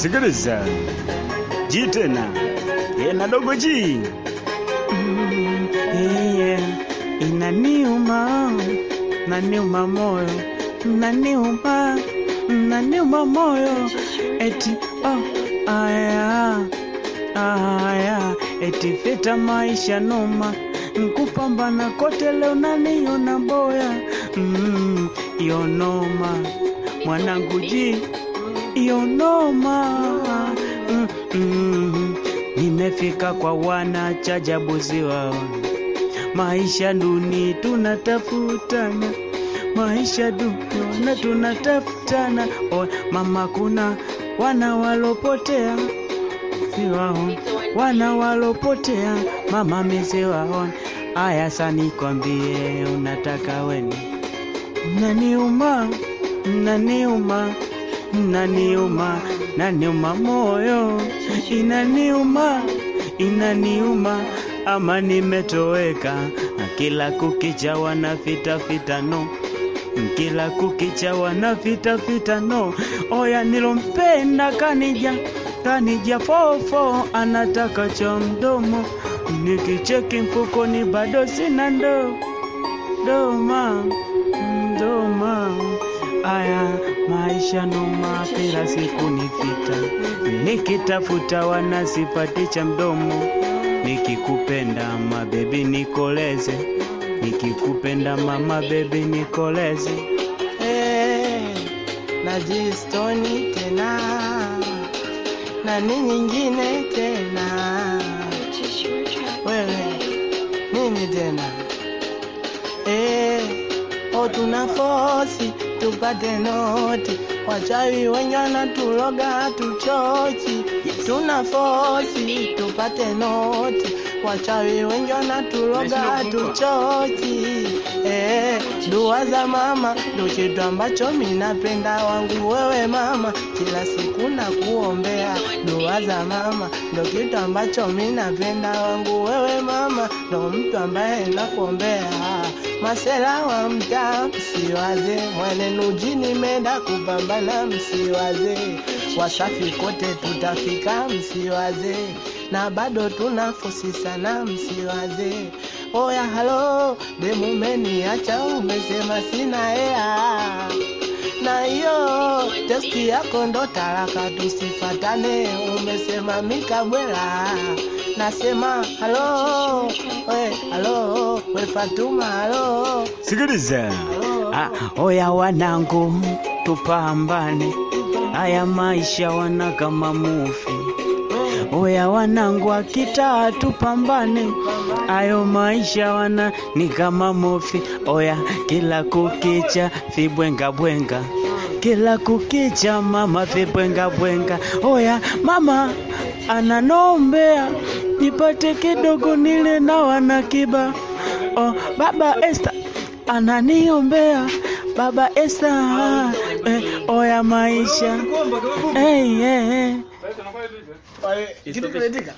Sikiliza ji tena na dogo ji inaniuma moyo, naniuma moyo eti aya eti fita maisha noma, nkupambana kote leo naniona boya. Iyo noma mwanangu ji, iyo noma. Nimefika kwa wana chajabuzi wao, maisha duni tunatafutana, maisha duni tunatafutana. Mama kuna wana walopotea, si wao wana walopotea, mama mese wao. Aya sani kwambie unataka weni, naniuma moyo, inaniuma ama nimetoweka. Kila kukicha wanafita no, kila kukicha wanafita no. Oya nilompenda kanija fofo, anataka cha mdomo, nikicheki mfukoni bado sina doma. Aya maisha noma, kila siku nifita, nikitafuta wanasipati cha mdomo. Nikikupenda mama baby nikoleze, nikikupenda mama baby nikoleze. Na jistoni tena na ni nyingine tena, wewe nini tena? Tuna fosi tupate noti, wachawi wenye wanatuloga tuchochi. Tuna fosi tupate noti, wachawi wenye wanatuloga tuchochi. Dua za mama ndo kitu ambacho minapenda wangu wewe mama, kila siku na kuombea. Dua za mama ndo kitu ambacho minapenda wangu wewe mama, ndo mtu ambaye nakuombea. Masela wa mtaa msiwaze, mwanenu jini menda kupambana msiwaze, Wasafi kote tutafika msiwaze, na bado tunafosi sana msiwaze. Oya halo, demu umeniacha umesema sina hea, na hiyo testi yako ndo talaka tusifatane, umesema mikabwela. Nasema halo, halo, we Fatuma halo. Sikiliza, oya wanangu tupambane, haya maisha wana kama mufi. Oya wanangu akita tupambane, ayo maisha wana ni kama mufi. Oya kila kukicha vibwenga, kila kukicha mama vibwenga. Oya mama ananombea nipate kidogo nile na wanakiba. Baba Esther ananiombea, Baba Esther. Oya maisha kitu kimetika.